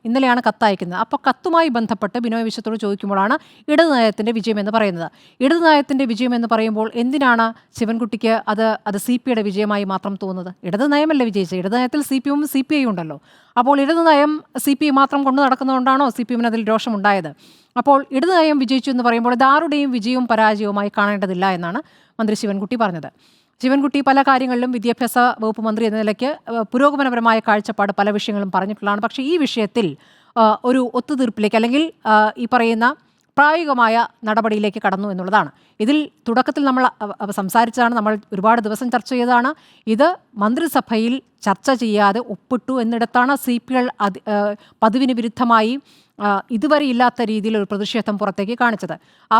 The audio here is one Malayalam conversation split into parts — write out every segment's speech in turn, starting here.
ഇന്നലെയാണ് കത്തയക്കുന്നത്. അപ്പോൾ കത്തുമായി ബന്ധപ്പെട്ട് ബിനോയ് വിശ്വത്തോട് ചോദിക്കുമ്പോഴാണ് ഇടതു നയത്തിൻ്റെ വിജയം എന്ന് പറയുന്നത്. ഇടതു നയത്തിൻ്റെ വിജയം എന്ന് പറയുമ്പോൾ എന്തിനാണ് ശിവൻകുട്ടിക്ക് അത് സി പി യുടെ വിജയമായി മാത്രം തോന്നുന്നത്? ഇടതു നയമല്ലേ വിജയിച്ചത്? ഇടതു നയത്തിൽ സി പി എമ്മും സി പി ഐ ഉണ്ടല്ലോ. അപ്പോൾ ഇടതു നയം സി പി ഐ മാത്രം കൊണ്ടു നടക്കുന്നതുകൊണ്ടാണോ സി പി എമ്മിന് അതിൽ രോഷമുണ്ടായത്? അപ്പോൾ ഇടതു നയം വിജയിച്ചു എന്ന് പറയുമ്പോൾ ഇത് ആരുടെയും വിജയവും പരാജയവുമായി കാണേണ്ടതില്ല എന്നാണ് മന്ത്രി ശിവൻകുട്ടി പറഞ്ഞത്. ശിവൻകുട്ടി പല കാര്യങ്ങളിലും വിദ്യാഭ്യാസ വകുപ്പ് മന്ത്രി എന്ന നിലയ്ക്ക് പുരോഗമനപരമായ കാഴ്ചപ്പാട് പല വിഷയങ്ങളും പറഞ്ഞിട്ടുള്ളതാണ്. പക്ഷേ ഈ വിഷയത്തിൽ ഒരു ഒത്തുതീർപ്പിലേക്ക് അല്ലെങ്കിൽ ഈ പറയുന്ന പ്രായോഗികമായ നടപടിയിലേക്ക് കടന്നു എന്നുള്ളതാണ്. ഇതിൽ തുടക്കത്തിൽ നമ്മൾ സംസാരിച്ചതാണ്, നമ്മൾ ഒരുപാട് ദിവസം ചർച്ച ചെയ്തതാണ്. ഇത് മന്ത്രിസഭയിൽ ചർച്ച ചെയ്യാതെ ഒപ്പിട്ടു എന്നിടത്താണ് സി പി ഐ പതിവിന് വിരുദ്ധമായി ഇതുവരെ ഇല്ലാത്ത രീതിയിൽ ഒരു പ്രതിഷേധം പുറത്തേക്ക് കാണിച്ചത്. ആ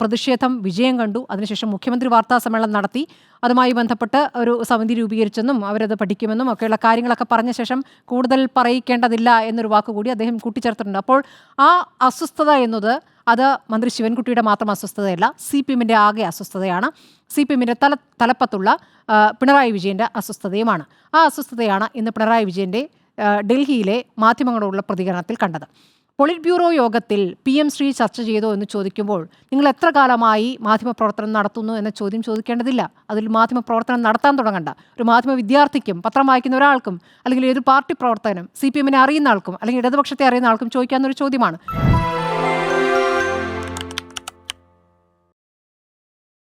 പ്രതിഷേധം വിജയം കണ്ടു. അതിനുശേഷം മുഖ്യമന്ത്രി വാർത്താ സമ്മേളനം നടത്തി. അതുമായി ബന്ധപ്പെട്ട് ഒരു സമിതി രൂപീകരിച്ചെന്നും അവരത് പഠിക്കുമെന്നും ഒക്കെയുള്ള കാര്യങ്ങളൊക്കെ പറഞ്ഞ ശേഷം കൂടുതൽ പറയിക്കേണ്ടതില്ല എന്നൊരു വാക്കുകൂടി അദ്ദേഹം കൂട്ടിച്ചേർത്തിട്ടുണ്ട്. അപ്പോൾ ആ അസ്വസ്ഥത എന്നത് അത് മന്ത്രി ശിവൻകുട്ടിയുടെ മാത്രം അസ്വസ്ഥതയല്ല, സി പി എമ്മിൻ്റെ ആകെ അസ്വസ്ഥതയാണ്. സി പി എമ്മിൻ്റെ തലപ്പത്തുള്ള പിണറായി വിജയൻ്റെ അസ്വസ്ഥതയുമാണ്. ആ അസ്വസ്ഥതയാണ് ഇന്ന് പിണറായി വിജയൻ്റെ ഡൽഹിയിലെ മാധ്യമങ്ങളോടുള്ള പ്രതികരണത്തിൽ കണ്ടത്. പോളിറ്റ് ബ്യൂറോ യോഗത്തിൽ PM ശ്രീ ചർച്ച ചെയ്തോ എന്ന് ചോദിക്കുമ്പോൾ നിങ്ങൾ എത്ര കാലമായി മാധ്യമപ്രവർത്തനം നടത്തുന്നു എന്ന ചോദ്യം ചോദിക്കേണ്ടതില്ല. അതിൽ മാധ്യമപ്രവർത്തനം നടത്താൻ തുടങ്ങണ്ട. ഒരു മാധ്യമ വിദ്യാർത്ഥിക്കും പത്രം വായിക്കുന്ന ഒരാൾക്കും അല്ലെങ്കിൽ ഏതൊരു പാർട്ടി പ്രവർത്തകനും CPM-നെ അറിയുന്ന ആൾക്കും അല്ലെങ്കിൽ ഇടതുപക്ഷത്തെ അറിയുന്ന ആൾക്കും ചോദിക്കാവുന്നൊരു ചോദ്യമാണ്.